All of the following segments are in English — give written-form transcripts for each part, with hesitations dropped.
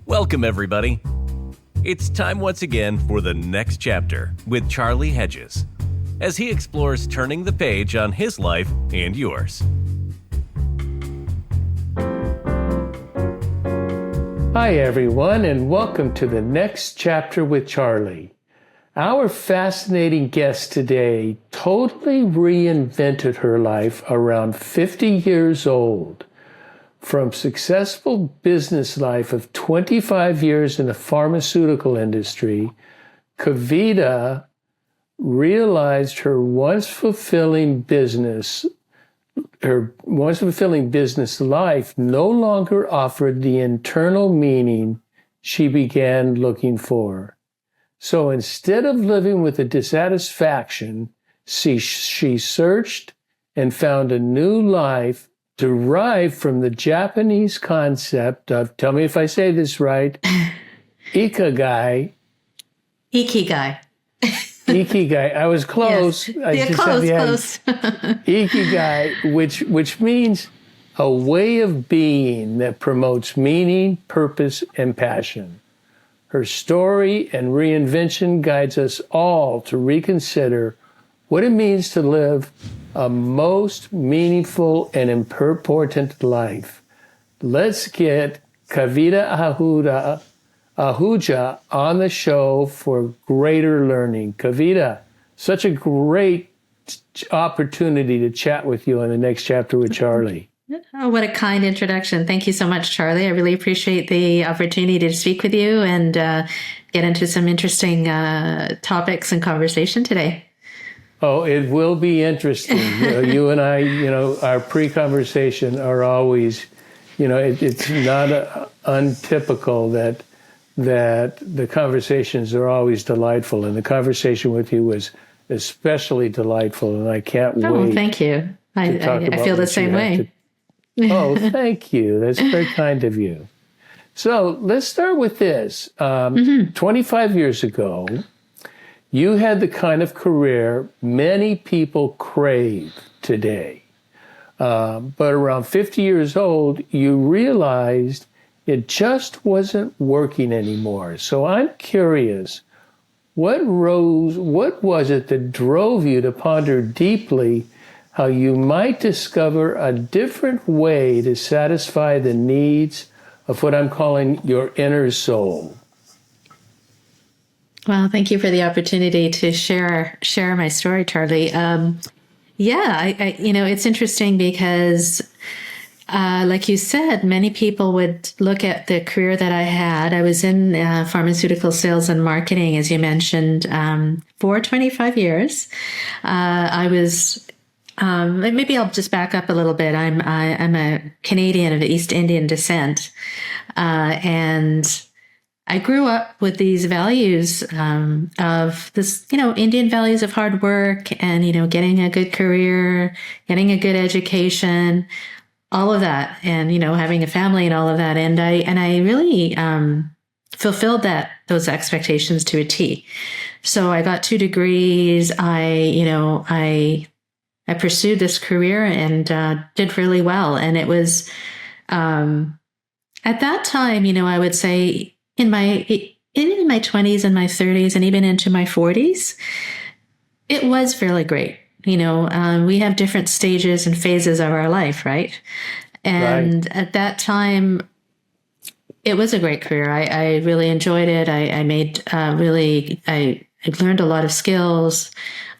Welcome, everybody. It's time once again for the next chapter with Charlie Hedges, as he explores turning the page on his life and yours. Hi, everyone, and welcome to the next chapter with Charlie. Our fascinating guest today totally reinvented her life around 50 years old. From successful business life of 25 years in the pharmaceutical industry, Kavita realized her once fulfilling business life no longer offered the internal meaning she began looking for. So instead of living with a dissatisfaction, she searched and found a new life derived from the Japanese concept of, tell me if I say this right, Ikigai. Ikigai. Ikigai. I was close. Yes. Close. Ikigai, which means a way of being that promotes meaning, purpose, and passion. Her story and reinvention guides us all to reconsider what it means to live a most meaningful and important life. Let's get Kavita Ahuja on the show for greater learning. Kavita, such a great opportunity to chat with you on the next chapter with Charlie. Oh, what a kind introduction. Thank you so much, Charlie. I really appreciate the opportunity to speak with you and get into some interesting topics and conversation today. Oh, it will be interesting. You and I, our pre-conversation are always, it's not untypical that the conversations are always delightful. And the conversation with you was especially delightful. And I can't wait. Oh, thank you. I feel the same way. Oh, thank you. That's very kind of you. So let's start with this. 25 years ago, you had the kind of career many people crave today. But around 50 years old, you realized it just wasn't working anymore. So I'm curious, what was it that drove you to ponder deeply how you might discover a different way to satisfy the needs of what I'm calling your inner soul? Well, thank you for the opportunity to share my story, Charlie. It's interesting because, like you said, many people would look at the career that I had. I was in pharmaceutical sales and marketing, as you mentioned, for 25 years. I was, maybe I'll just back up a little bit. I'm a Canadian of East Indian descent, and I grew up with these values of this, Indian values of hard work and, getting a good career, getting a good education, all of that, and, having a family and all of that. And I really fulfilled those expectations to a T. So I got 2 degrees. I pursued this career and did really well. And it was at that time, I would say, in my 20s and my 30s and even into my 40s, it was fairly great. We have different stages and phases of our life, right? And At that time, it was a great career. I really enjoyed it. I learned a lot of skills.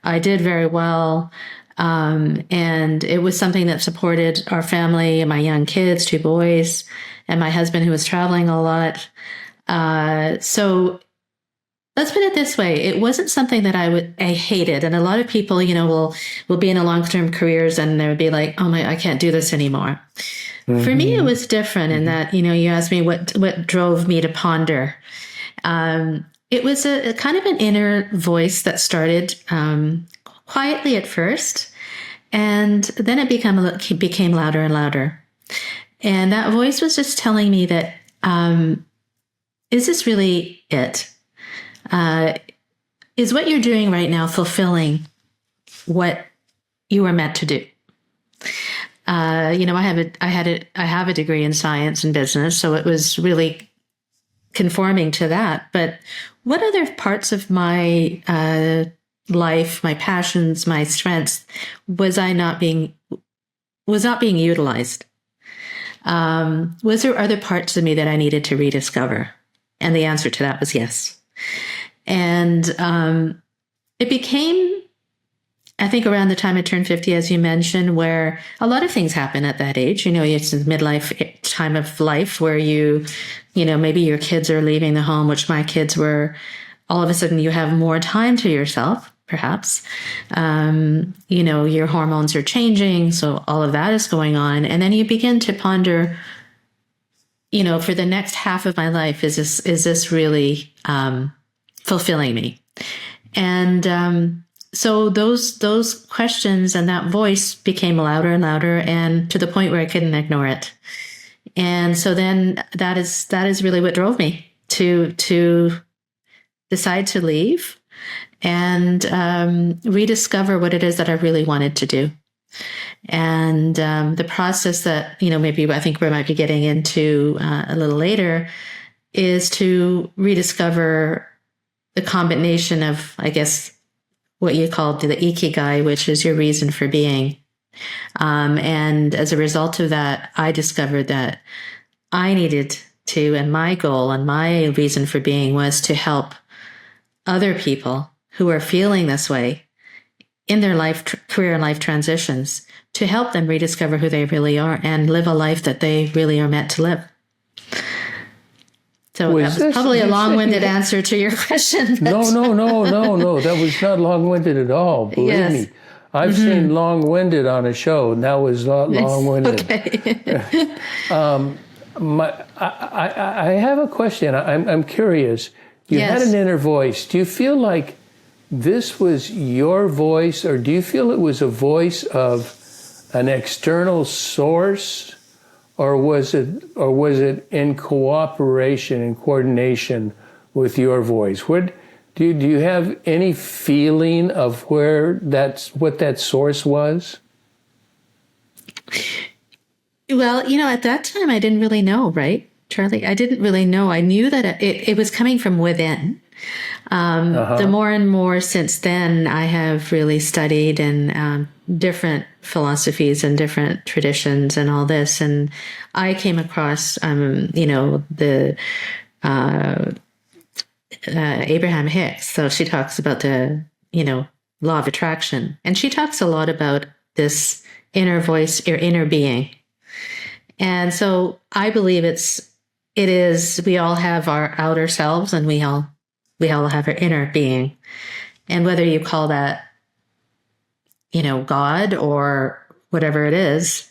I did very well. And it was something that supported our family and my young kids, 2 boys, and my husband who was traveling a lot. So let's put it this way. It wasn't something that I hated. And a lot of people, will be in a long-term careers and they would be like, oh my, I can't do this anymore. Mm-hmm. For me, it was different in that, you asked me what drove me to ponder. It was a kind of an inner voice that started, quietly at first, and then it became louder and louder. And that voice was just telling me that, is this really it? Is what you're doing right now fulfilling what you were meant to do? I have a degree in science and business, so it was really conforming to that. But what other parts of my life, my passions, my strengths, was not being utilized? Was there other parts of me that I needed to rediscover? And the answer to that was yes. And it became, I think, around the time I turned 50, as you mentioned, where a lot of things happen at that age. It's the midlife time of life where maybe your kids are leaving the home, which my kids were. All of a sudden, you have more time to yourself, perhaps. Your hormones are changing, so all of that is going on. And then you begin to ponder, for the next half of my life, is this really fulfilling me? And so those questions and that voice became louder and louder, and to the point where I couldn't ignore it. And so then that is really what drove me to decide to leave and rediscover what it is that I really wanted to do. And the process that, maybe I think we might be getting into a little later is to rediscover the combination of, I guess, what you called the Ikigai, which is your reason for being. And as a result of that, I discovered that I needed to, and my goal and my reason for being was to help other people who are feeling this way in their career and life transitions, to help them rediscover who they really are and live a life that they really are meant to live. So that was probably a long-winded answer to your question. No. That was not long-winded at all. Believe me. I've seen long-winded on a show, and that was not long-winded. Okay. I have a question. I'm curious. You had an inner voice. Do you feel like this was your voice, or do you feel it was a voice of an external source, or was it in cooperation and coordination with your voice? What do you have any feeling of what that source was? Well, at that time I didn't really know, right, Charlie? I didn't really know. I knew that it was coming from within. The more and more since then, I have really studied and different philosophies and different traditions and all this. And I came across, the Abraham Hicks. So she talks about the, law of attraction. And she talks a lot about this inner voice or inner being. And so I believe it is, we all have our outer selves and we all have our inner being. And whether you call that, God or whatever it is,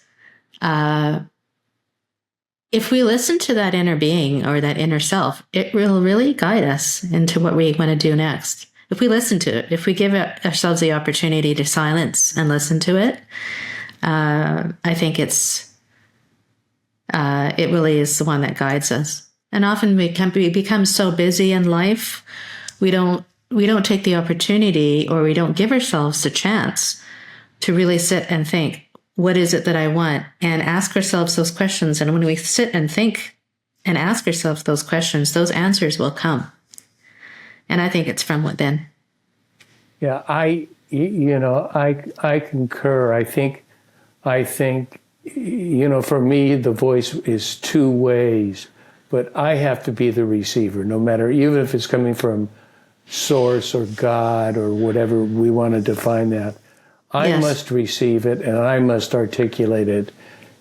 if we listen to that inner being or that inner self, it will really guide us into what we want to do next. If we listen to it, if we give ourselves the opportunity to silence and listen to it, I think it really is the one that guides us. And often we become so busy in life, we don't take the opportunity, or we don't give ourselves the chance to really sit and think, what is it that I want? And ask ourselves those questions. And when we sit and think and ask ourselves those questions, those answers will come. And I think it's from within. Yeah, I concur. I think, for me, the voice is two ways, but I have to be the receiver, no matter, even if it's coming from source or God or whatever we want to define that. I must receive it, and I must articulate it,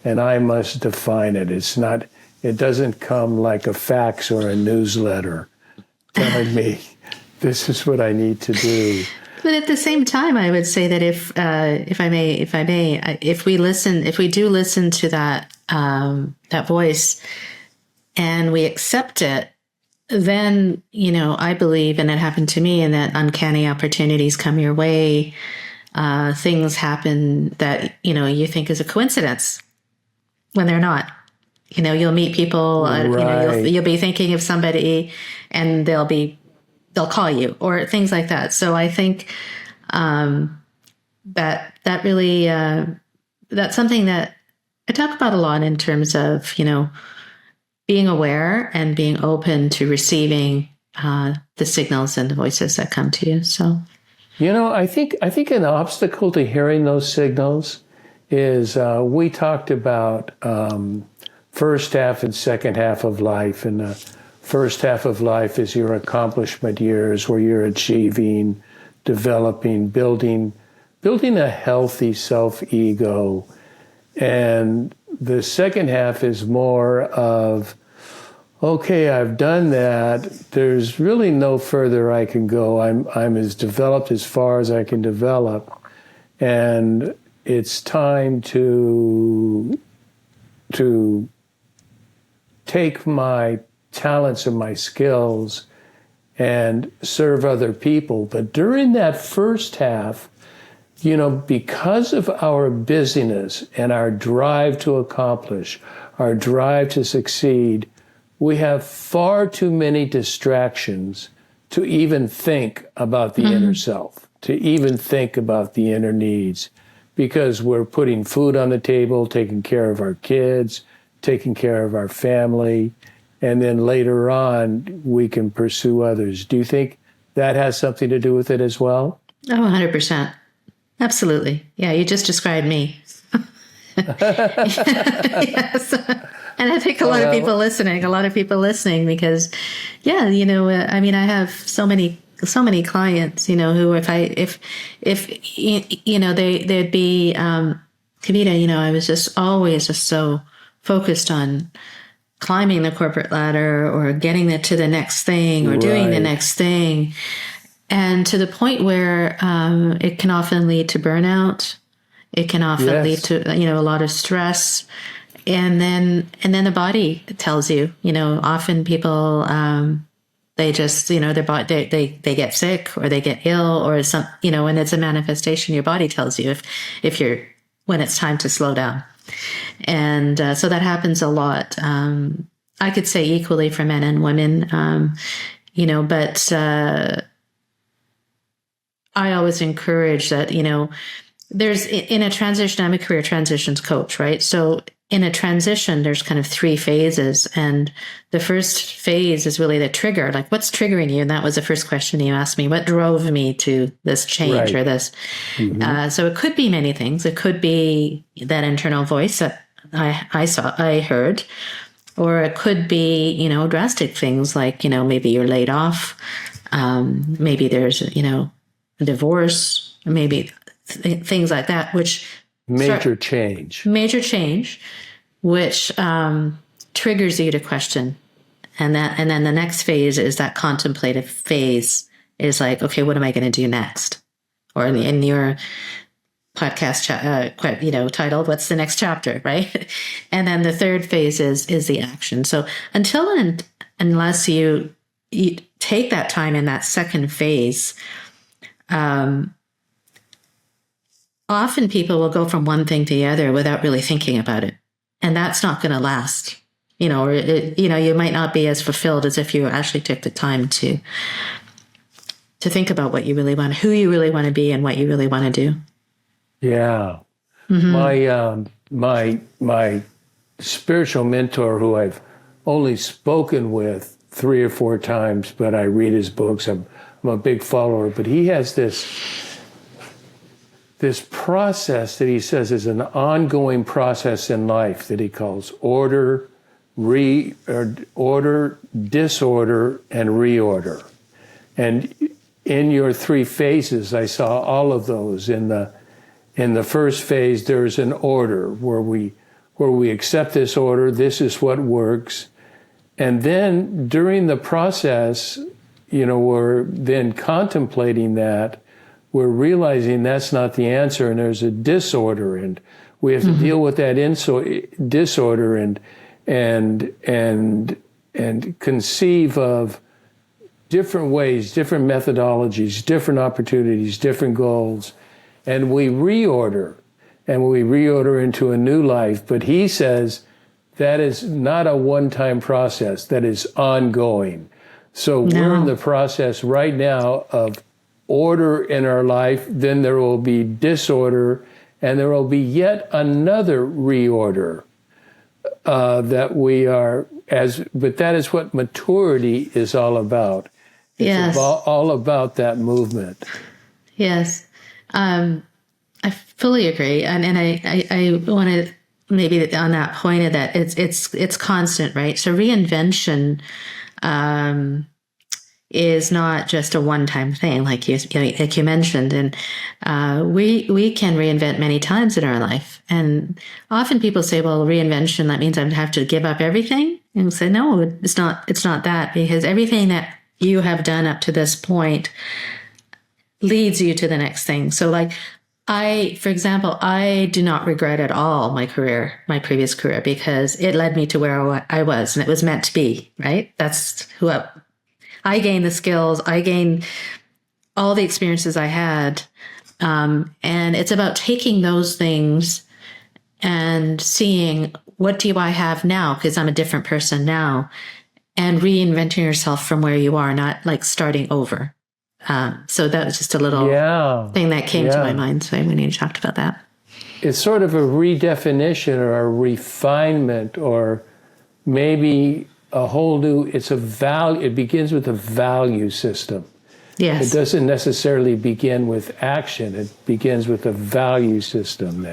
and I must define it. It doesn't come like a fax or a newsletter telling me this is what I need to do. But at the same time, I would say that if we do listen to that voice and we accept it, then, I believe, and it happened to me, and that uncanny opportunities come your way. Things happen that, you think is a coincidence when they're not. You'll meet people, right. You'll be thinking of somebody and they'll call you or things like that. So I think that really, that's something that I talk about a lot in terms of, being aware and being open to receiving the signals and the voices that come to you. So, I think an obstacle to hearing those signals is we talked about first half and second half of life, and the first half of life is your accomplishment years, where you're achieving, developing, building a healthy self-ego, and the second half is more of, okay, I've done that. There's really no further I can go. I'm as developed as far as I can develop, and it's time to take my talents and my skills and serve other people. But during that first half, because of our busyness and our drive to accomplish, our drive to succeed, we have far too many distractions to even think about the inner self, to even think about the inner needs, because we're putting food on the table, taking care of our kids, taking care of our family, and then later on we can pursue others. Do you think that has something to do with it as well? Oh, 100%. Absolutely. Yeah, you just described me. Yes. And I think a lot of people listening, because, yeah, I have so many clients, who if they'd be, Kavita, I was just always just so focused on climbing the corporate ladder or getting to the next thing or doing the next thing. And to the point where it can often lead to burnout. It can often lead to, a lot of stress. And then the body tells you, often people, they just, their body, they get sick or they get ill or some, when it's a manifestation, your body tells you when it's time to slow down. And so that happens a lot. I could say equally for men and women, but I always encourage that, there's in a transition, I'm a career transitions coach, right? So in a transition, there's kind of 3 phases. And the first phase is really the trigger, like what's triggering you? And that was the first question you asked me. What drove me to this change or this? So it could be many things. It could be that internal voice that I heard, or it could be, drastic things like, maybe you're laid off. Maybe there's, a divorce, maybe things like that, which major change, which triggers you to question. And then the next phase is that contemplative phase is like, okay, what am I going to do next? Or in your podcast, titled, what's the next chapter, right? And then the third phase is the action. So unless you take that time in that second phase, often people will go from one thing to the other without really thinking about it. And that's not going to last, or, you might not be as fulfilled as if you actually took the time to think about what you really want, who you really want to be and what you really want to do. Yeah. My spiritual mentor, who I've only spoken with 3 or 4 times, but I read his books. I'm a big follower, but he has this process that he says is an ongoing process in life that he calls order, disorder, and reorder. And in your 3 phases, I saw all of those. In the first phase, there's an order where we accept this order. This is what works. And then during the process, we're then contemplating that. We're realizing that's not the answer, and there's a disorder, and we have to deal with that disorder and conceive of different ways, different methodologies, different opportunities, different goals, and we reorder into a new life. But he says that is not a one-time process, that is ongoing. So we're in the process right now of order in our life, then there will be disorder, and there will be yet another reorder that we are but that is what maturity is all about. It's Yes. all about that movement. Yes. I fully agree. And I want to maybe on that point of that, it's constant, right? So reinvention, is not just a one-time thing, like you mentioned, and we can reinvent many times in our life. And often people say, "Well, reinvention, that means I have to give up everything." And we say, "No, it's not. It's not that, because everything that you have done up to this point leads you to the next thing." So, like for example, I do not regret at all my previous career, because it led me to where I was, and it was meant to be. Right? That's who I gained the skills, I gained all the experiences I had. And it's about taking those things and seeing, what do I have now? Because I'm a different person now, and reinventing yourself from where you are, not like starting over. So that was just a little thing that came to my mind. So when you talked about that, it's sort of a redefinition or a refinement, or maybe a whole new, it begins with a value system. yes, It doesn't necessarily begin with action. It begins with a value system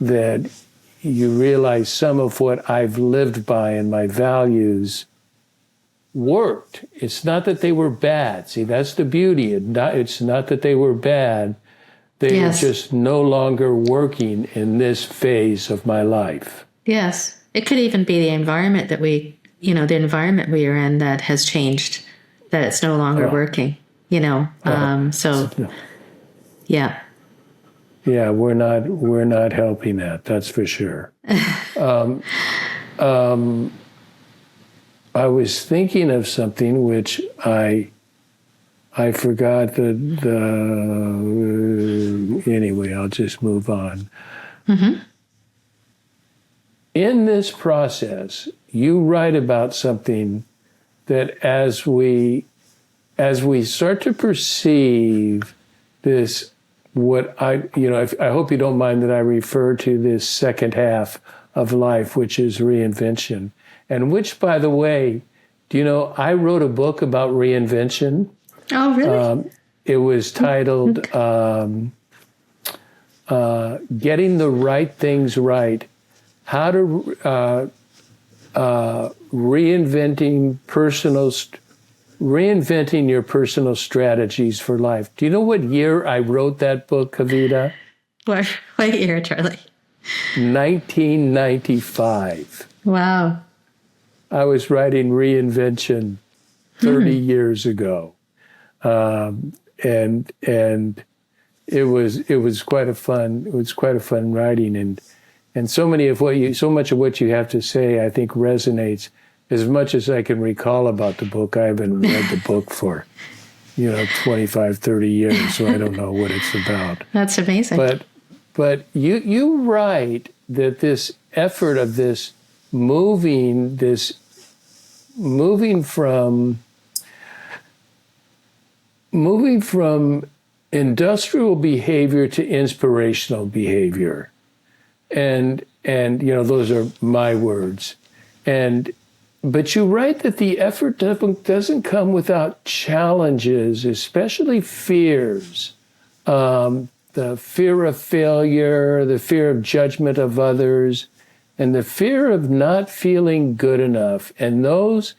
that you realize some of what I've lived by and my values worked. It's not that they were bad. See, that's the beauty. It's not that they were bad. They Yes. were just no longer working in this phase of my life. yes. It could even be the environment that the environment we are in that has changed, that it's no longer working, so yeah. Yeah, we're not helping that. That's for sure. I was thinking of something which I forgot anyway, I'll just move on. Mm-hmm. In this process, you write about something that as we start to perceive this, I hope you don't mind that I refer to this second half of life, which is reinvention. And which, by the way, I wrote a book about reinvention. Oh, really? It was titled Getting the Right Things Right, How to Reinventing Your Personal Strategies for Life. Do you know what year I wrote that book, Kavita? What year, Charlie? 1995. Wow. I was writing reinvention 30 years ago. And it was quite a fun writing, and so much of what you have to say, I think, resonates. As much as I can recall about the book, I haven't read the book for 25, 30 years, so I don't know what it's about. That's amazing. But you write that this effort of this moving from industrial behavior to inspirational behavior, and those are my words, but you write that the effort doesn't come without challenges, especially fears. The fear of failure, the fear of judgment of others, and the fear of not feeling good enough. And those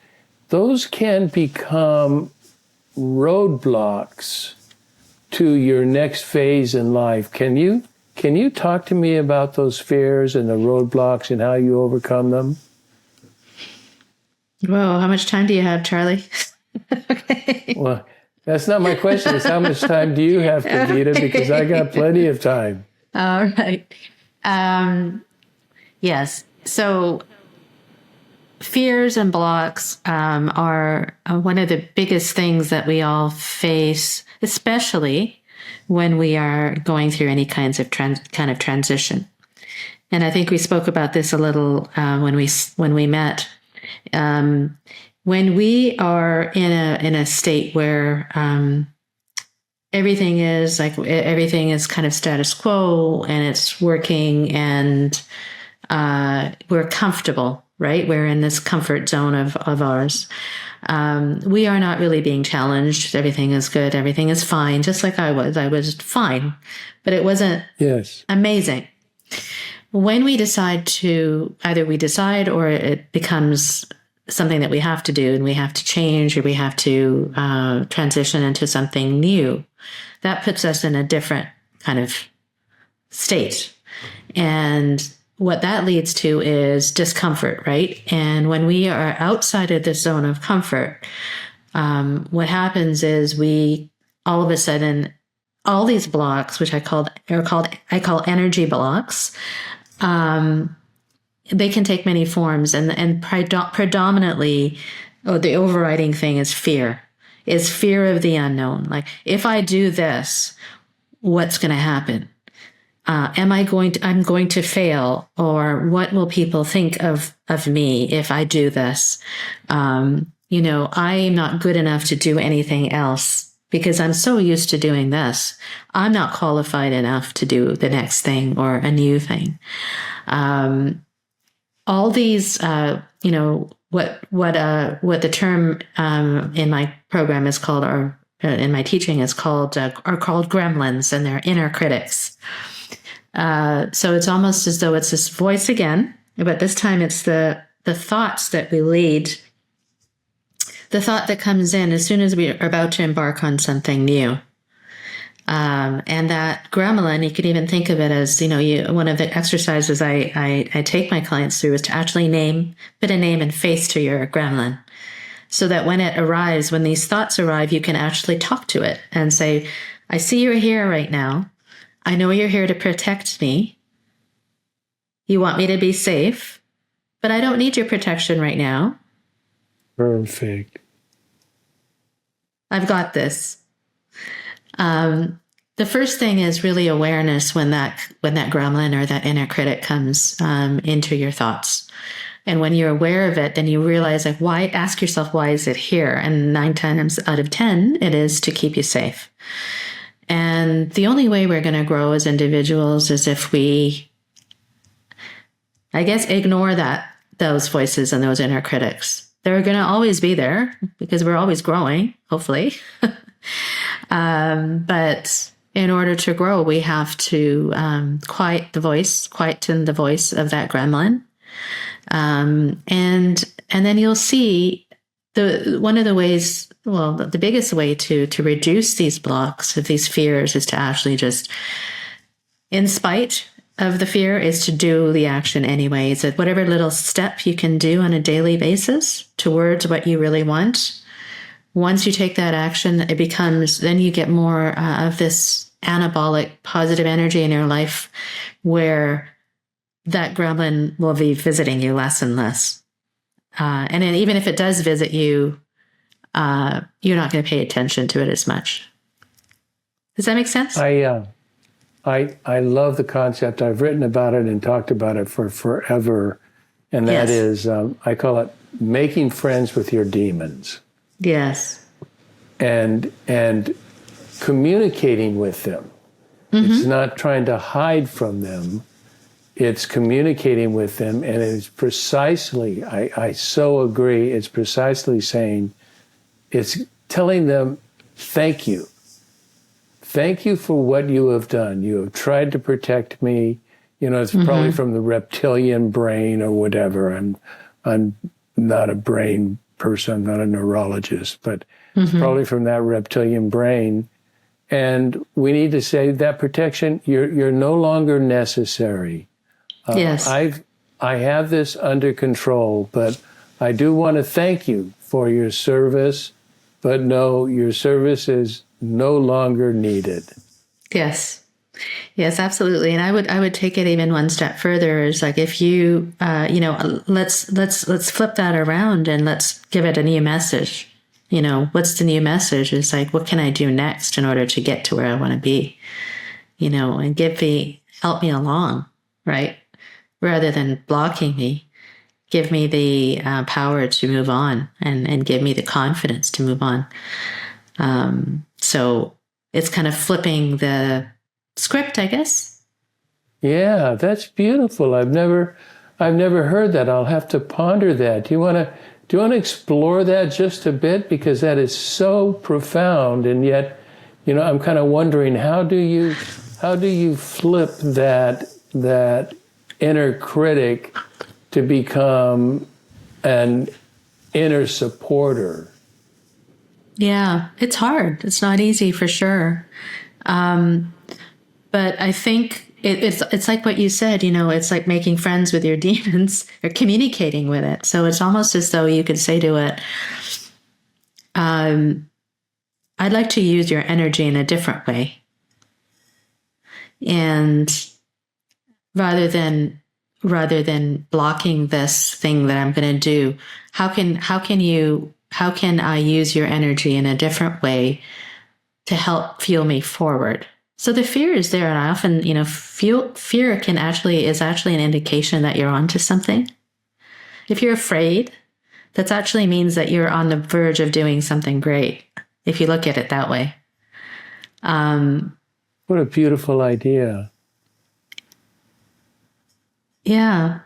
can become roadblocks to your next phase in life. Can you talk to me about those fears and the roadblocks and how you overcome them? Whoa, how much time do you have, Charlie? Okay. Well, that's not my question. It's how much time do you have, Kavita? Because I got plenty of time. All right. Yes. So fears and blocks are one of the biggest things that we all face, especially when we are going through any kinds of kind of transition. And I think we spoke about this a little when we met. When we are in a state where everything is kind of status quo and it's working and we're comfortable, right? We're in this comfort zone of ours. We are not really being challenged. Everything is good. Everything is fine. Just like I was fine, but it wasn't amazing. When we decide to, either we decide or it becomes something that we have to do and we have to change or we have to transition into something new, that puts us in a different kind of state. And what that leads to is discomfort, right? And when we are outside of this zone of comfort, what happens is we all of a sudden, all these blocks, which I call energy blocks, they can take many forms, and predominantly, the overriding thing is fear of the unknown. Like, if I do this, what's going to happen? I'm going to fail, or what will people think of me if I do this? I'm not good enough to do anything else because I'm so used to doing this. I'm not qualified enough to do the next thing or a new thing. All these, what the term in my program is called, or in my teaching is called, are called gremlins, and they're inner critics. So it's almost as though it's this voice again, but this time it's the thoughts that we lead, the thought that comes in as soon as we are about to embark on something new. And that gremlin, you could even think of it as, one of the exercises I take my clients through is to actually put a name and face to your gremlin, so that when it arrives, when these thoughts arrive, you can actually talk to it and say, I see you're here right now. I know you're here to protect me. You want me to be safe, but I don't need your protection right now. Perfect. I've got this. The first thing is really awareness when that gremlin or that inner critic comes into your thoughts. And when you're aware of it, then you realize, ask yourself, why is it here? And 9 times out of 10, it is to keep you safe. And the only way we're going to grow as individuals is if we, ignore those voices and those inner critics. They're going to always be there because we're always growing, hopefully. But in order to grow, we have to quieten the voice of that gremlin. And then you'll see one of the ways, the biggest way to reduce these blocks of these fears is to actually just, in spite of the fear, is to do the action anyway. It's whatever little step you can do on a daily basis towards what you really want. Once you take that action, then you get more of this anabolic positive energy in your life, where that gremlin will be visiting you less and less. And then even if it does visit you, you're not going to pay attention to it as much. Does that make sense? I love the concept. I've written about it and talked about it for forever. And that is, I call it making friends with your demons. Yes. And communicating with them. Mm-hmm. It's not trying to hide from them. It's communicating with them. And it's precisely, I so agree, it's precisely saying, it's telling them, thank you. Thank you for what you have done. You have tried to protect me. It's probably from the reptilian brain or whatever. I'm not a brain person. I'm not a neurologist, but it's probably from that reptilian brain. And we need to say that protection, you're no longer necessary. Yes. I have this under control, but I do want to thank you for your service. But no, your service is no longer needed. Yes. Yes, absolutely. And I would take it even one step further. Is like, if you, let's flip that around and let's give it a new message. What's the new message? It's like, what can I do next in order to get to where I want to be? And help me along, right? Rather than blocking me, give me the power to move on and give me the confidence to move on. So it's kind of flipping the script, I guess. Yeah, that's beautiful. I've never I've never heard that. I'll have to ponder that. Do you want to explore that just a bit? Because that is so profound, and yet, I'm kind of wondering, how do you flip that inner critic to become an inner supporter? Yeah, it's hard. It's not easy for sure. But I think it's like what you said, it's like making friends with your demons or communicating with it. So it's almost as though you could say to it, I'd like to use your energy in a different way. And rather than blocking this thing that I'm going to do, how can I use your energy in a different way to help fuel me forward? So the fear is there, and I often, fear is actually an indication that you're onto something. If you're afraid, that actually means that you're on the verge of doing something great, if you look at it that way. What a beautiful idea. Yeah.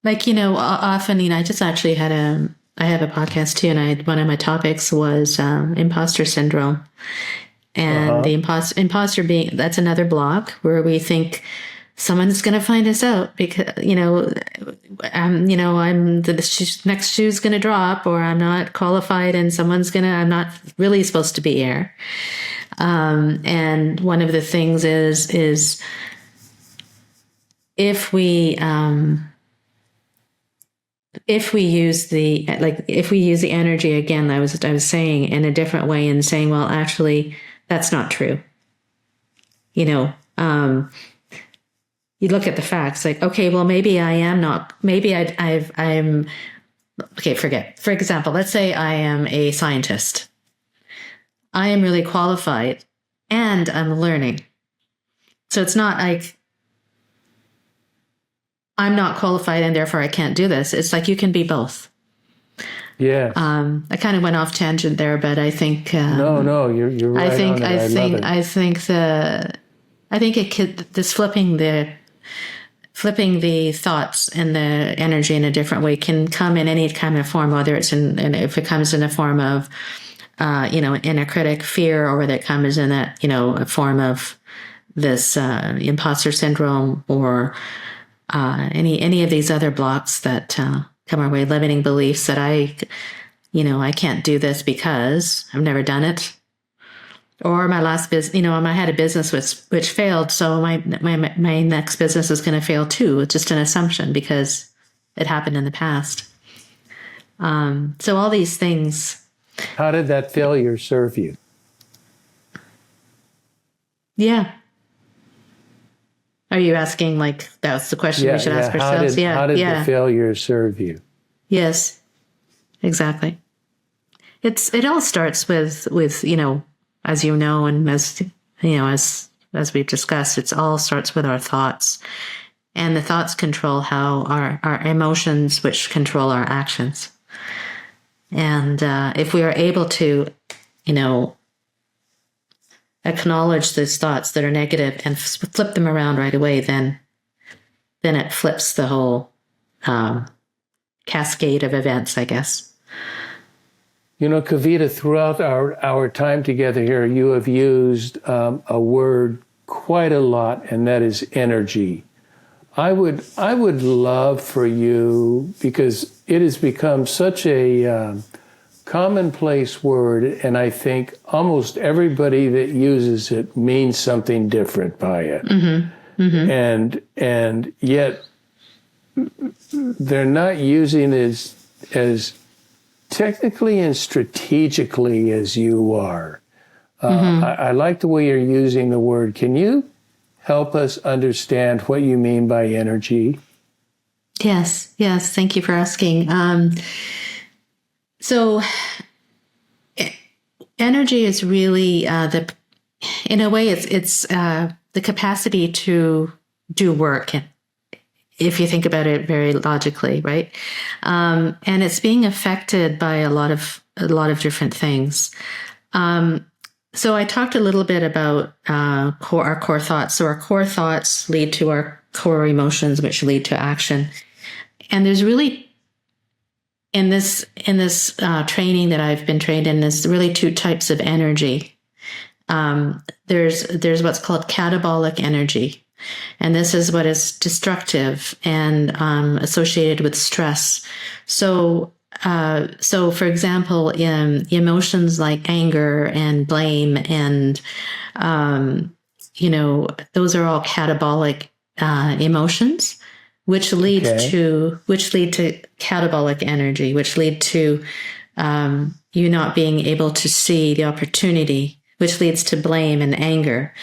Like, often, I just actually I have a podcast too, and one of my topics was imposter syndrome. And the imposter being, that's another block where we think someone's going to find us out because, I'm the next shoe's going to drop, or I'm not qualified and I'm not really supposed to be here. And one of the things is if we use the energy again, I was saying in a different way, and saying, well, actually, that's not true. You look at the facts, like, okay, well, maybe I am not, maybe I'm, okay, for example, let's say I am a scientist. I am really qualified and I'm learning. So it's not like I'm not qualified and therefore I can't do this. It's like you can be both. Yeah. I kind of went off tangent there, but I think no, you're right. I think it could, this flipping the thoughts and the energy in a different way can come in any kind of form, whether it's if it comes in a form of inner critic, fear, or whether it comes in a form of this imposter syndrome, or any of these other blocks that come our way, limiting beliefs that I can't do this because I've never done it. Or my last business, I had a business which failed, so my next business is going to fail too. It's just an assumption because it happened in the past. So all these things. How did that failure serve you? Yeah. Are you asking, like, that's the question we should ask ourselves? How did the failure serve you? Yes, exactly. It all starts with as you know, and as we've discussed, it all starts with our thoughts, and the thoughts control how our emotions, which control our actions. And if we are able to, acknowledge those thoughts that are negative and flip them around right away, then it flips the whole cascade of events, I guess. Kavita, throughout our time together here, you have used a word quite a lot, and that is energy. I would love for you, because it has become such a commonplace word, and I think almost everybody that uses it means something different by it. Mm-hmm. Mm-hmm. And yet they're not using it as technically and strategically as you are. I like the way you're using the word. Can you help us understand what you mean by energy? Yes. Thank you for asking. So energy is really in a way, it's the capacity to do work, if you think about it very logically, right? And it's being affected by a lot of different things. So I talked a little bit about our core thoughts. So our core thoughts lead to our core emotions, which lead to action. And there's really, in this training that I've been trained in, there's really two types of energy. There's what's called catabolic energy. And this is what is destructive and associated with stress. So for example, emotions like anger and blame and, those are all catabolic emotions, which lead to catabolic energy, which lead to you not being able to see the opportunity, which leads to blame and anger.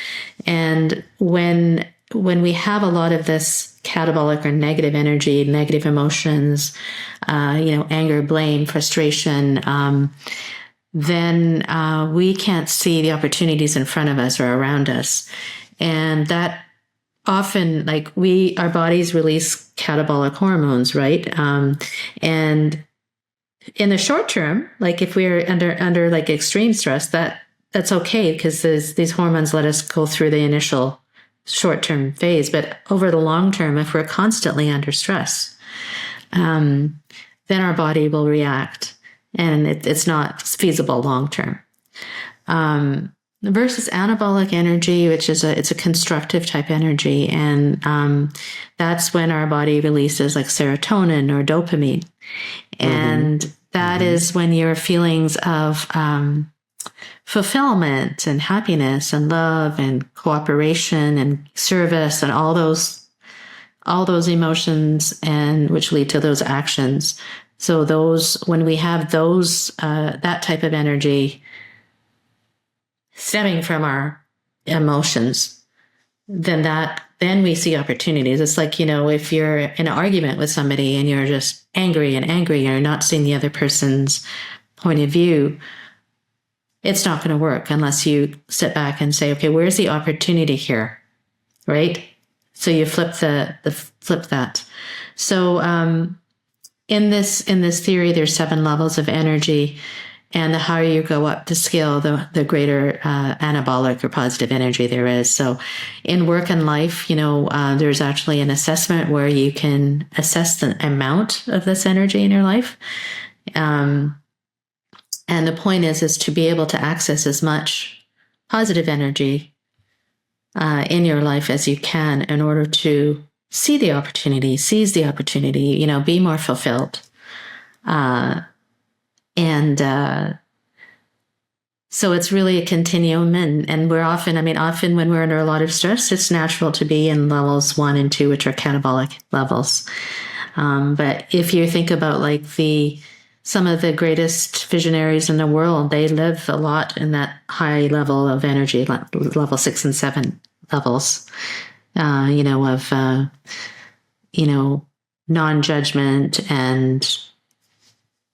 And when we have a lot of this catabolic or negative energy, negative emotions, anger, blame, frustration, then we can't see the opportunities in front of us or around us. And that often, our bodies release catabolic hormones, right? And in the short term, if we're under extreme stress, that's okay, because these hormones let us go through the initial short-term phase. But over the long term, if we're constantly under stress, then our body will react, and it's not feasible long-term. Versus anabolic energy, which is it's a constructive type energy, and that's when our body releases serotonin or dopamine, and that is when your feelings of fulfillment and happiness and love and cooperation and service and all those emotions, and which lead to those actions. So when we have that type of energy stemming from our emotions, then we see opportunities. It's like, if you're in an argument with somebody and you're just angry and you're not seeing the other person's point of view, it's not going to work unless you sit back and say, okay, where's the opportunity here? Right? So you flip that. So, in this theory, there's 7 levels of energy, and the higher you go up the scale, the greater anabolic or positive energy there is. So in work and life, there's actually an assessment where you can assess the amount of this energy in your life. And the point is to be able to access as much positive energy in your life as you can in order to see the opportunity, seize the opportunity, be more fulfilled. So it's really a continuum, and we're often when we're under a lot of stress, it's natural to be in levels 1 and 2, which are catabolic levels. But if you think about some of the greatest visionaries in the world, they live a lot in that high level of energy, level 6 and 7 levels, of non-judgment and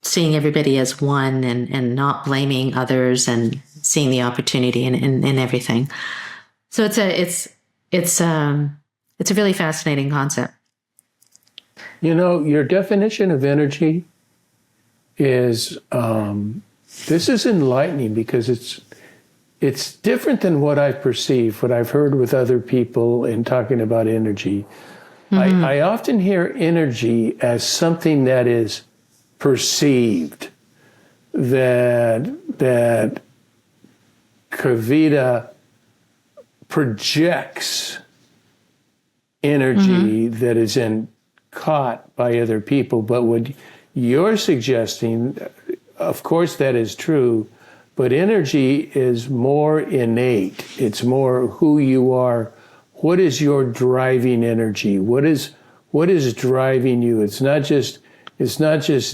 seeing everybody as one, and not blaming others, and seeing the opportunity in everything. So it's a really fascinating concept. Your definition of energy is this is enlightening, because it's different than what I've perceived, what I've heard with other people in talking about energy. Mm-hmm. I often hear energy as something that is perceived, that Kavita projects energy that is caught by other people. But what you're suggesting, of course that is true, but energy is more innate. It's more who you are. What is your driving energy? What is driving you? It's not just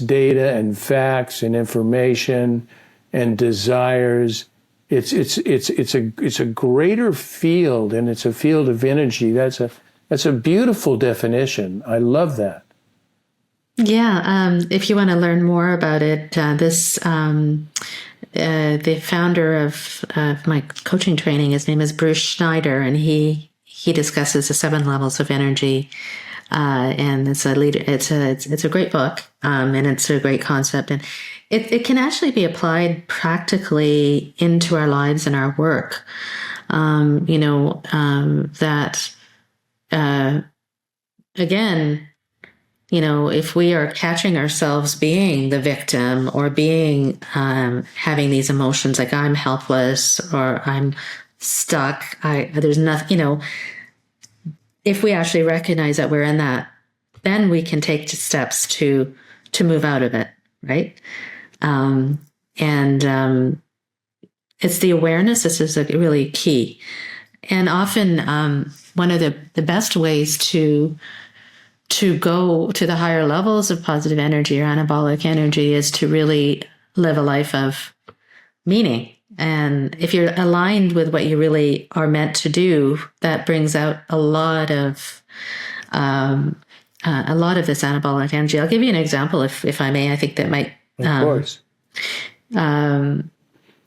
data and facts and information and desires. It's a greater field, and it's a field of energy. That's a beautiful definition. I love that. Yeah. If you want to learn more about it, the founder of my coaching training, his name is Bruce Schneider, and he discusses the 7 levels of energy. And it's a great book, and it's a great concept, and it can actually be applied practically into our lives and our work. That again, if we are catching ourselves being the victim or being having these emotions like I'm helpless or I'm stuck, there's nothing, if we actually recognize that we're in that, then we can take steps to move out of it, right? It's the awareness. This is really key. And often one of the best ways to go to the higher levels of positive energy or anabolic energy is to really live a life of meaning. And if you're aligned with what you really are meant to do, that brings out a lot of this anabolic energy. I'll give you an example, if I may. I think that might. Of course. I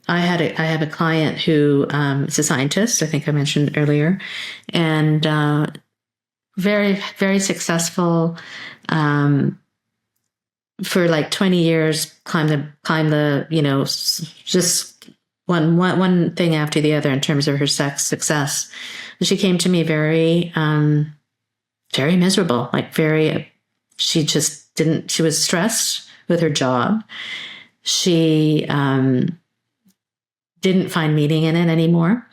have a client who is a scientist. I think I mentioned earlier, and very, very successful. For like 20 years, climb the just one thing after the other in terms of her success. She came to me very, very miserable, she just didn't, she was stressed with her job. She didn't find meaning in it anymore.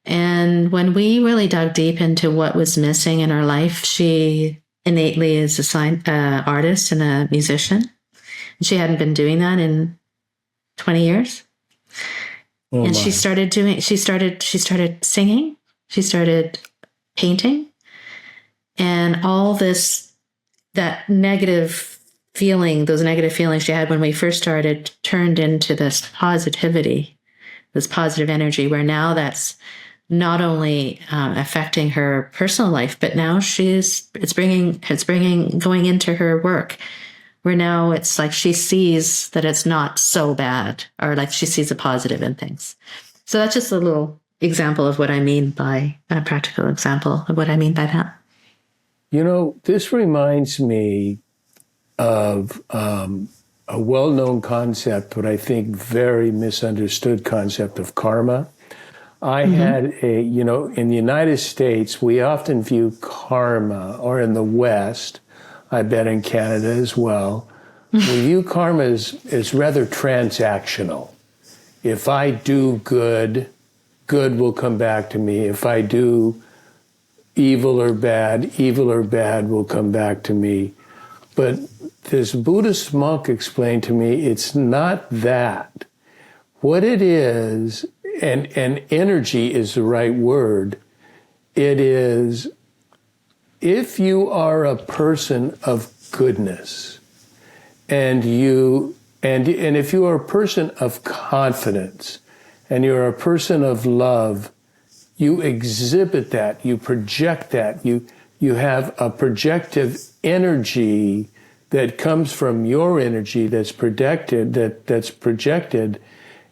And when we really dug deep into what was missing in her life, she innately is a artist and a musician. And she hadn't been doing that in 20 years. Oh and my. she started singing, she started painting, and all that negative feeling, those negative feelings she had when we first started turned into this positivity, this positive energy, where now that's not only affecting her personal life, but now it's going into her work, where now it's like she sees that it's not so bad, or like she sees a positive in things. So that's just a little example of what I mean by a practical example of what I mean by that. This reminds me of a well-known concept, but I think very misunderstood concept of karma. I had in the United States, we often view karma, or in the West, I bet in Canada as well, we view karma as rather transactional. If I do good will come back to me. If I do evil or bad will come back to me. But this Buddhist monk explained to me it's not that. What it is, and energy is the right word, it is, if you are a person of goodness, and if you are a person of confidence, and you're a person of love, you exhibit that, you project that, you have a projective energy that comes from your energy that's projected,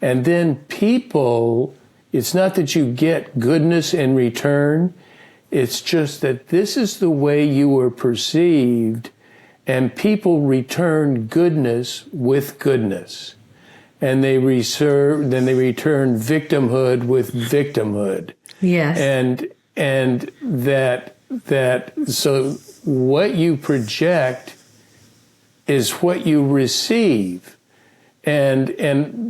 and then people, it's not that you get goodness in return, it's just that this is the way you were perceived, and people return goodness with goodness. And they return victimhood with victimhood. Yes. And that so what you project is what you receive. And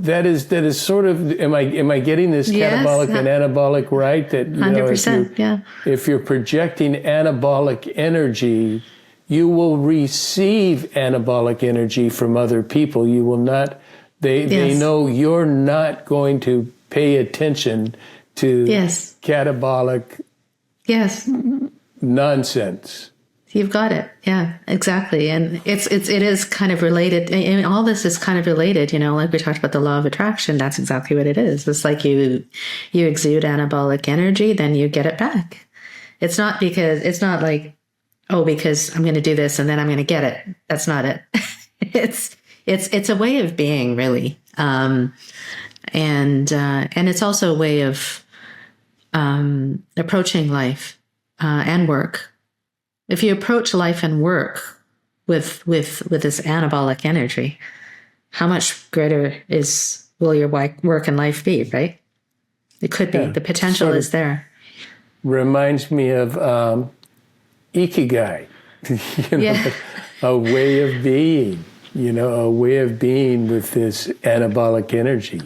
that is sort of, am I getting this catabolic and anabolic right? That 100%, if you're projecting anabolic energy, you will receive anabolic energy from other people. You will not, they know you're not going to pay attention to catabolic nonsense. You've got it. Yeah, exactly. And it is kind of related. And all this is kind of related, like we talked about the law of attraction. That's exactly what it is. It's like you exude anabolic energy, then you get it back. It's not like, because I'm going to do this and then I'm going to get it. That's not it. It's a way of being, really. And it's also a way of approaching life and work. If you approach life and work with this anabolic energy, how much greater will your work and life be, right? It could be. The potential is there. Reminds me of Ikigai. Yeah. a way of being, a way of being with this anabolic energy.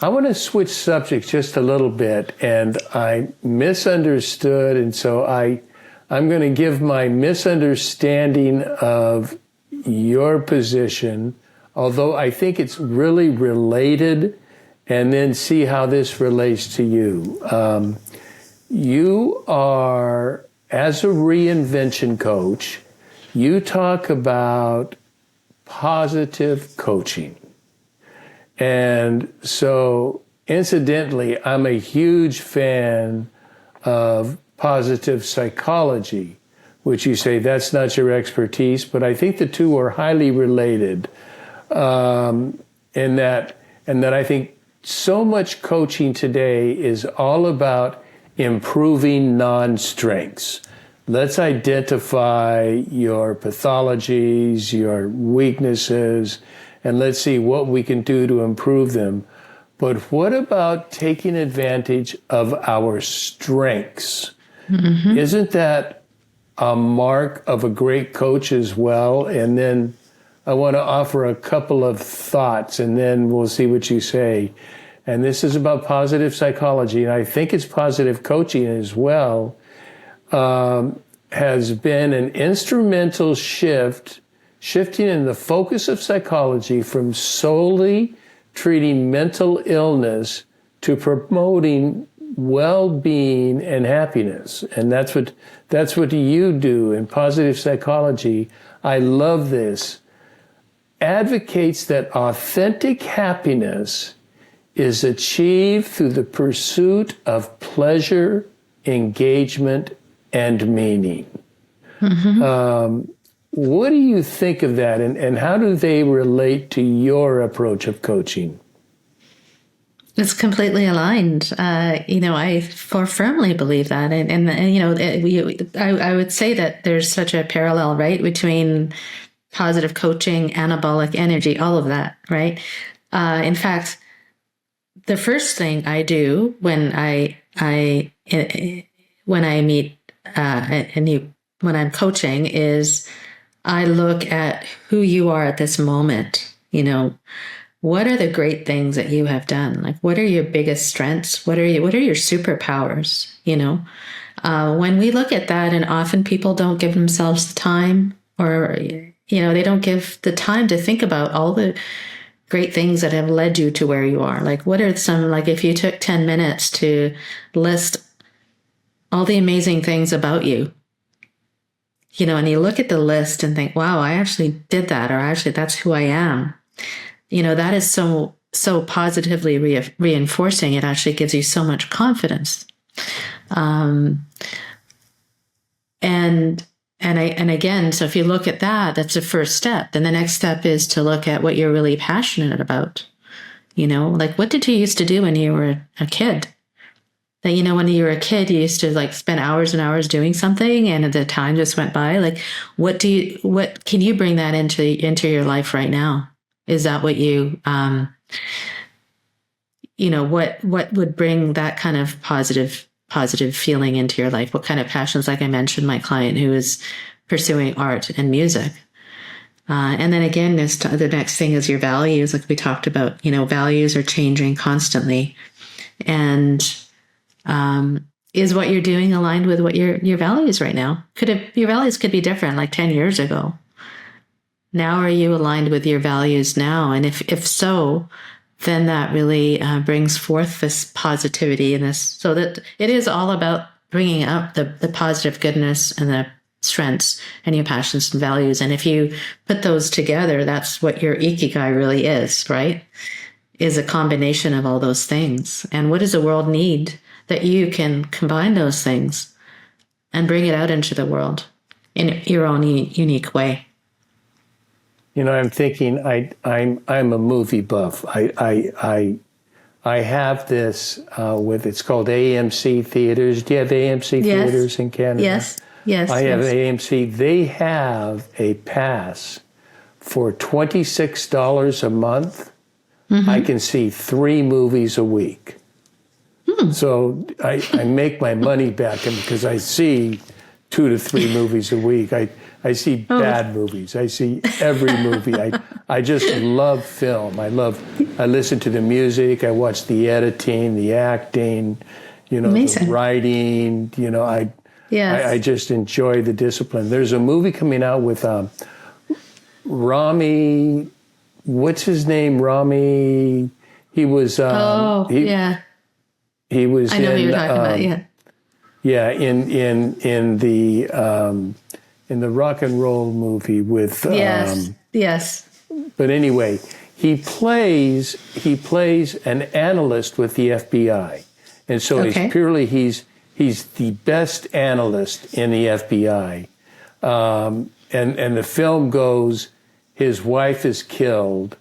I want to switch subjects just a little bit, and I misunderstood, and so I'm going to give my misunderstanding of your position, although I think it's really related, and then see how this relates to you. You are, as a reinvention coach, you talk about positive coaching. And so, incidentally, I'm a huge fan of positive psychology, which you say that's not your expertise, but I think the two are highly related. And that I think so much coaching today is all about improving non-strengths. Let's identify your pathologies, your weaknesses, and let's see what we can do to improve them. But what about taking advantage of our strengths? Mm-hmm. Isn't that a mark of a great coach as well? And then I want to offer a couple of thoughts, and then we'll see what you say. And this is about positive psychology, and I think it's positive coaching as well, has been an instrumental shifting in the focus of psychology from solely treating mental illness to promoting well-being and happiness. And that's what you do in positive psychology. I love this. Advocates that authentic happiness is achieved through the pursuit of pleasure, engagement, and meaning. Mm-hmm. What do you think of that, and how do they relate to your approach of coaching? It's completely aligned. I firmly believe that. I would say that there's such a parallel, right, between positive coaching, anabolic energy, all of that, right? In fact, the first thing I do when I'm coaching is I look at who you are at this moment. What are the great things that you have done? Like, what are your biggest strengths? What are your superpowers? When we look at that, and often people don't give themselves the time, or, they don't give the time to think about all the great things that have led you to where you are. Like, what are some, like, if you took 10 minutes to list all the amazing things about you, and you look at the list and think, wow, I actually did that, or actually that's who I am. That is so positively reinforcing. It actually gives you so much confidence. And again, so if you look at that, that's the first step. Then the next step is to look at what you're really passionate about. Like, what did you used to do when you were a kid? That, when you were a kid, you used to spend hours and hours doing something, and the time just went by. Like, what can you bring that into your life right now? Is that what you, what would bring that kind of positive feeling into your life? What kind of passions? Like I mentioned, my client who is pursuing art and music. And then again, the next thing is your values. Like we talked about, values are changing constantly. And is what you're doing aligned with what your values right now? Your values could be different, like 10 years ago. Now, are you aligned with your values now? And if so, then that really brings forth this positivity and this, so that it is all about bringing up the positive goodness and the strengths and your passions and values. And if you put those together, that's what your Ikigai really is, right? Is a combination of all those things. And what does the world need that you can combine those things and bring it out into the world in your own unique way? I'm thinking I'm a movie buff. I have this it's called AMC theaters. Do you have AMC theaters in Canada? Yes. I have AMC. They have a pass for $26 a month. Mm-hmm. I can see 3 movies a week. So I make my money back because I see 2 to 3 movies a week. I see bad movies. I see every movie. I just love film. I listen to the music. I watch the editing, the acting, Amazing. the writing. I just enjoy the discipline. There's a movie coming out with Rami. What's his name? Rami. He was. He was. I know who you're talking about. Yeah. Yeah, in the rock and roll movie with. Yes. But anyway, he plays an analyst with the FBI, and so he's the best analyst in the FBI, and the film goes, his wife is killed,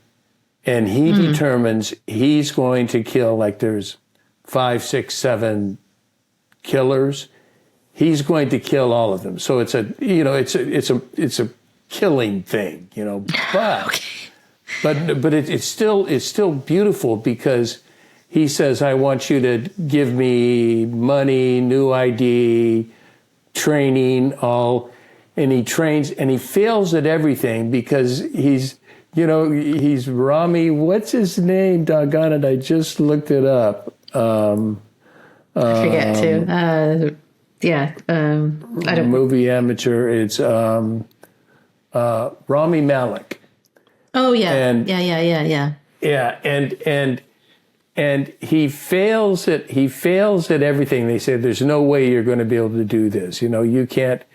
and he determines he's going to kill, like there's 5, 6, 7 killers. He's going to kill all of them. So it's a killing thing, but it's still beautiful because he says, I want you to give me money, new ID, training, all, and he trains and he fails at everything because he's Rami, what's his name? Doggone it, I just looked it up. I forget too. I don't. Movie amateur. It's Rami Malek. Oh yeah, and, yeah. Yeah, and he fails at everything. They say there's no way you're going to be able to do this. You can't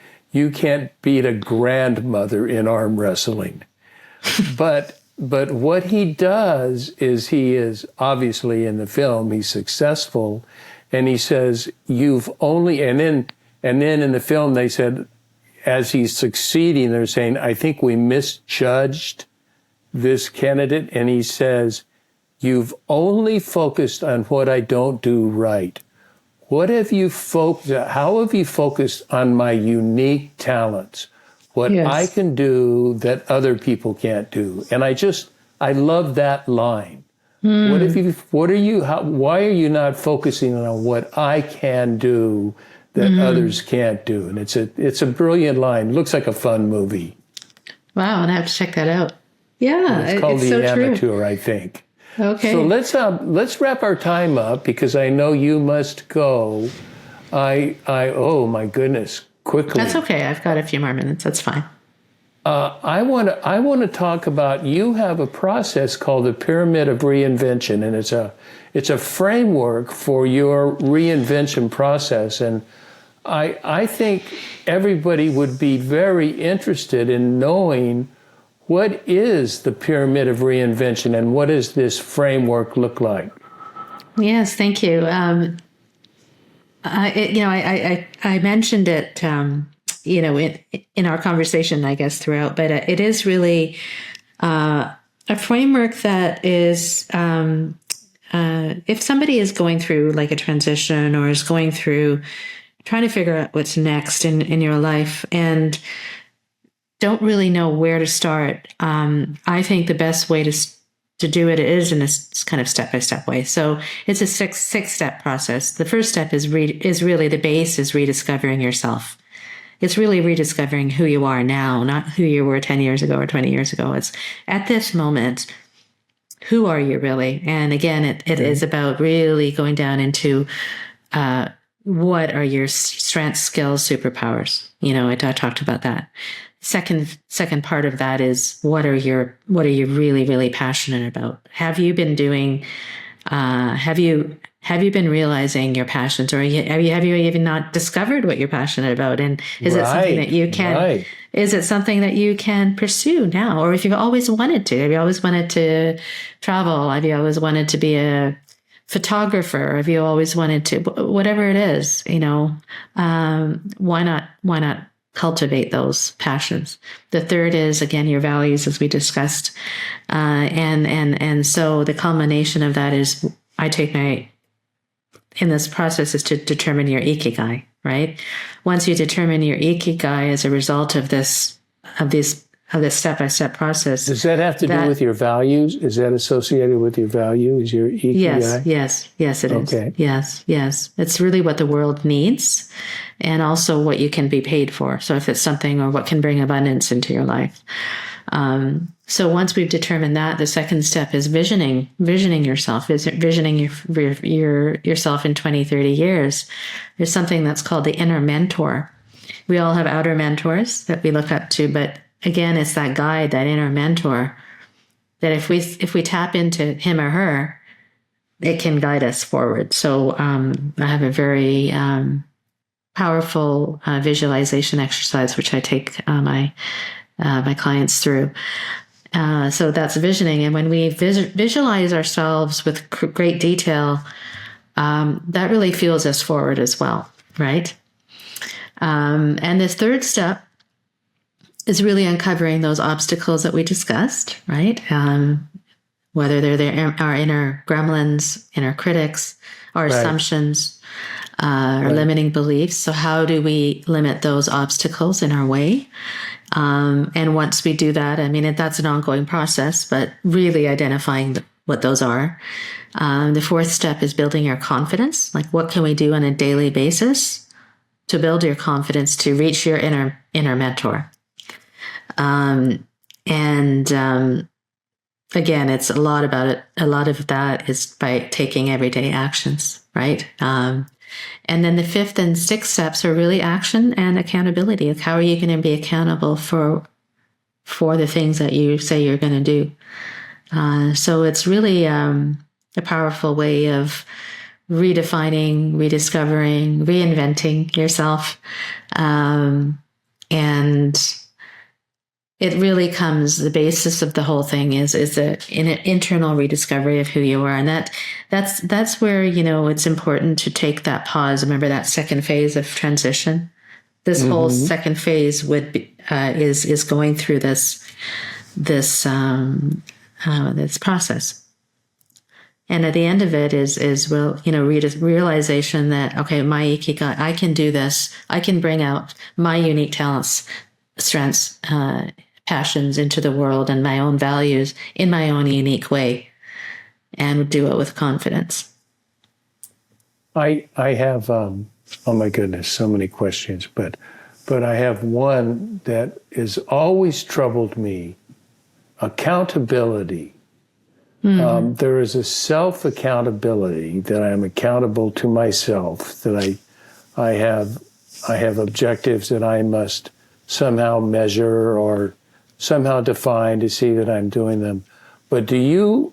beat a grandmother in arm wrestling. But what he does is he is obviously in the film he's successful. And he says, you've only, and then in the film they said, as he's succeeding, they're saying, I think we misjudged this candidate. And he says, you've only focused on what I don't do right. How have you focused on my unique talents? What I can do that other people can't do? And I love that line. Why are you not focusing on what I can do that others can't do? And it's a brilliant line. It looks like a fun movie. Wow, and I have to check that out. Yeah, it's called The Amateur, I think. Okay. So let's wrap our time up because I know you must go. Oh my goodness, quickly. That's okay. I've got a few more minutes. That's fine. I want to talk about, you have a process called the Pyramid of Reinvention, and it's a framework for your reinvention process. And I think everybody would be very interested in knowing what is the Pyramid of Reinvention and what does this framework look like? Yes, thank you. I mentioned it. In our conversation, I guess, throughout, but it is really a framework that is, if somebody is going through like a transition or is going through trying to figure out what's next in your life and don't really know where to start, I think the best way to do it is in a kind of step-by-step way. So it's a six-step process. The first step is really the base is rediscovering yourself. It's really rediscovering who you are now, not who you were 10 years ago or 20 years ago. It's at this moment, who are you really? And again, it is about really going down into what are your strengths, skills, superpowers. I talked about that. Second part of that is what are you really, really passionate about? Have you been doing? Have you been realizing your passions, or have you even not discovered what you're passionate about? And is it something that you can? Right. Is it something that you can pursue now, or if you've always wanted to? Have you always wanted to travel? Have you always wanted to be a photographer? Have you always wanted to? Whatever it is, why not cultivate those passions? The third is, again, your values, as we discussed, and so the culmination of that is in this process is to determine your Ikigai, right? Once you determine your Ikigai as a result of these the step-by-step process. Does that have to do with your values? Is that associated with your values, your Ikigai? Yes, it is. Okay. Yes. It's really what the world needs and also what you can be paid for. So if it's something or what can bring abundance into your life. So once we've determined that, the second step is visioning yourself, visioning yourself in 20, 30 years. There's something that's called the inner mentor. We all have outer mentors that we look up to, but again, it's that guide, that inner mentor, that if we tap into him or her, it can guide us forward. So I have a very powerful visualization exercise, which I take my clients through. So that's visioning. And when we visualize ourselves with great detail, that really fuels us forward as well, right? And this third step is really uncovering those obstacles that we discussed, right? Whether they're our inner gremlins, inner critics, our assumptions, our limiting beliefs. So how do we limit those obstacles in our way? And once we do that, I mean, that's an ongoing process, but really identifying what those are. The fourth step is building your confidence. Like, what can we do on a daily basis to build your confidence to reach your inner mentor? Again, it's a lot about it. A lot of that is by taking everyday actions, right? And then the fifth and sixth steps are really action and accountability. Like, how are you going to be accountable for the things that you say you're going to do? So it's really a powerful way of redefining, rediscovering, reinventing yourself. And it really comes, the basis of the whole thing is an internal rediscovery of who you are. And that's where, it's important to take that pause. Remember that second phase of transition? This whole second phase would be, is going through this process. And at the end of it is realization that, okay, my Ikigai, I can do this. I can bring out my unique talents, strengths, passions into the world and my own values in my own unique way, and do it with confidence. I have, oh my goodness, so many questions, but I have one that has always troubled me: accountability. There is a self-accountability that I am accountable to myself, that I have objectives that I must somehow measure or somehow define to see that I'm doing them. But do you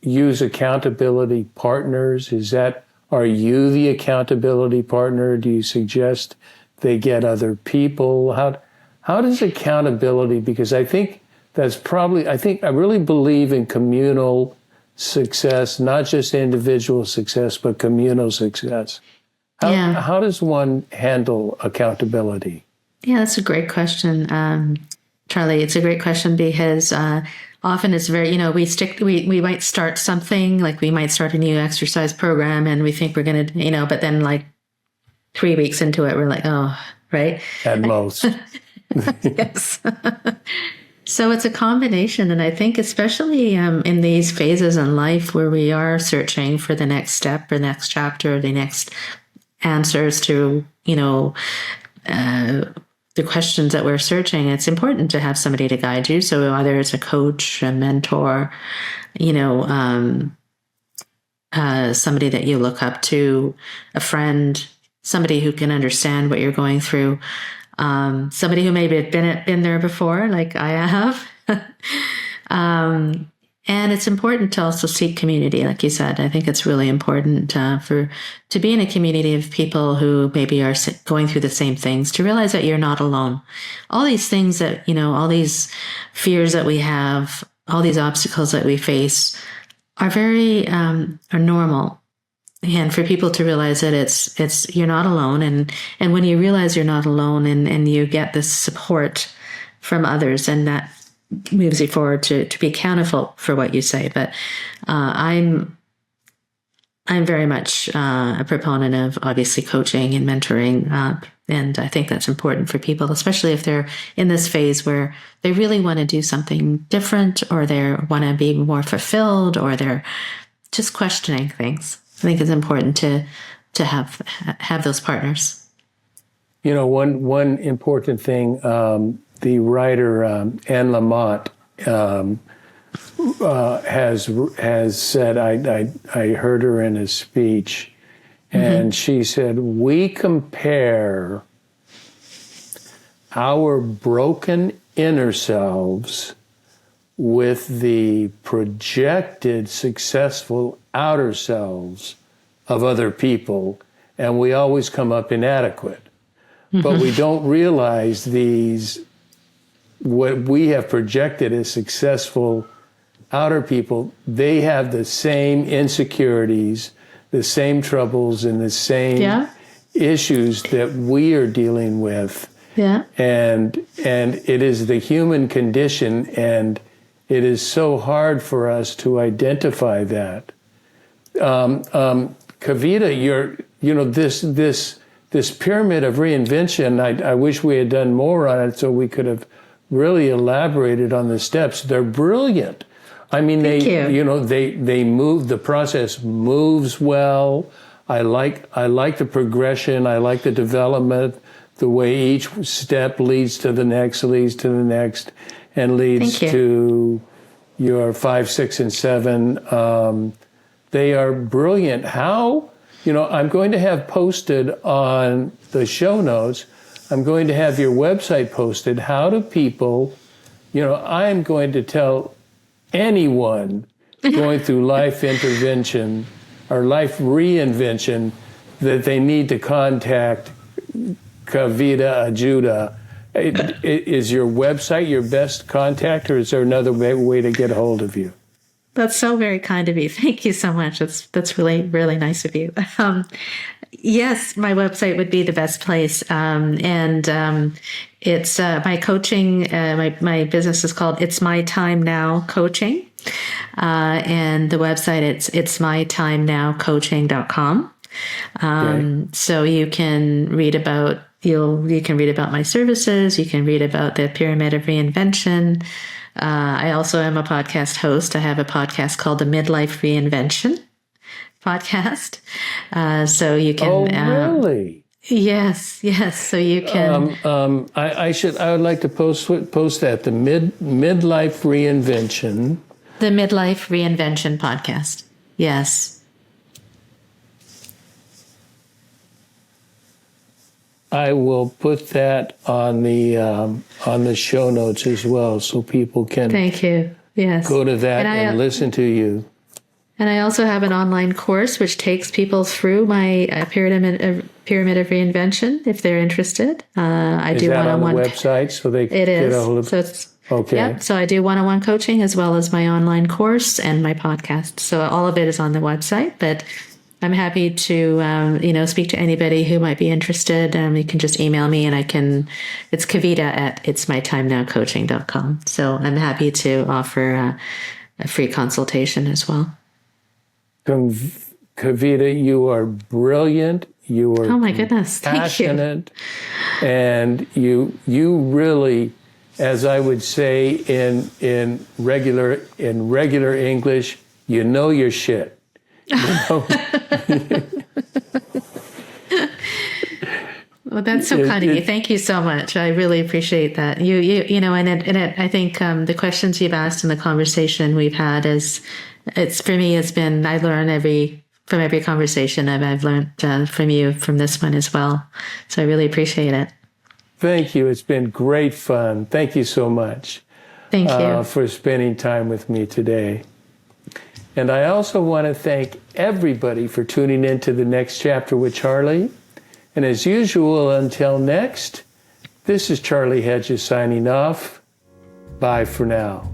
use accountability partners? Are you the accountability partner? Do you suggest they get other people? How does accountability, because I really believe in communal success, not just individual success, but communal success. How does one handle accountability? Yeah, that's a great question, Charlie. It's a great question because often it's very, we might start something, like we might start a new exercise program and we think we're going to, but then like 3 weeks into it, we're like, oh, right? At most. Yes. So it's a combination. And I think especially in these phases in life where we are searching for the next step or next chapter, the next answers to, the questions that we're searching, it's important to have somebody to guide you. So whether it's a coach, a mentor, somebody that you look up to, a friend, somebody who can understand what you're going through, somebody who maybe had been there before, like I have. And it's important to also seek community, like you said. I think it's really important to be in a community of people who maybe are going through the same things, to realize that you're not alone. All these things that, all these fears that we have, all these obstacles that we face are very are normal. And for people to realize that it's you're not alone. And when you realize you're not alone and you get this support from others, and that moves you forward to be accountable for what you say. But I'm very much a proponent of obviously coaching and mentoring And I think that's important for people, especially if they're in this phase where they really want to do something different, or they want to be more fulfilled, or they're just questioning things. I think it's important to have those partners. You know, one important thing, the writer Anne Lamott has said. I heard her in a speech, and she said, "We compare our broken inner selves with the projected successful outer selves of other people, and we always come up inadequate." But we don't realize what we have projected as successful outer people, they have the same insecurities, the same troubles, and the same issues that we are dealing with. Yeah. And it is the human condition, and it is so hard for us to identify that. Kavita, this pyramid of reinvention, I wish we had done more on it so we could have really elaborated on the steps. They're brilliant. I mean, they move, the process moves well. I like the progression. I like the development, the way each step leads to the next, and leads to your 5, 6, and 7. They are brilliant. How? I'm going to have posted on the show notes, I'm going to have your website posted. How do people, I'm going to tell anyone going through life intervention or life reinvention that they need to contact Kavita Ajuda. Is your website your best contact, or is there another way to get a hold of you? That's so very kind of you. Thank you so much. That's really, really nice of you. Yes, my website would be the best place. It's my coaching, my business is called It's My Time Now Coaching. And the website, it's mytimenowcoaching.com. So you can read about, you can read about my services. You can read about the Pyramid of Reinvention. I also am a podcast host. I have a podcast called the Midlife Reinvention podcast. So you can. Oh, really? Yes. So you can. I would like to post that, the Midlife Reinvention. The Midlife Reinvention podcast. Yes. I will put that on the show notes as well, so people can. Thank you. Yes. Go to that and listen to you. And I also have an online course which takes people through my Pyramid of Reinvention if they're interested. I do one-on-one. On the website, so they can get a hold of. So it's okay. Yep. So I do one-on-one coaching as well as my online course and my podcast. So all of it is on the website, but I'm happy to, speak to anybody who might be interested. You can just email me, and it's Kavita@itsmytimenowcoaching.com. So I'm happy to offer a free consultation as well. Kavita, you are brilliant. You are oh my goodness, passionate, and you really, as I would say in regular English, you know your shit. Well, that's so kind of you. Thank you so much. I really appreciate that. I think the questions you've asked and the conversation we've had has been, I learn from every conversation I've learned from you from this one as well. So I really appreciate it. Thank you. It's been great fun. Thank you so much. Thank you for spending time with me today. And I also want to thank everybody for tuning in to the next chapter with Charlie. And as usual, until next, this is Charlie Hedges signing off. Bye for now.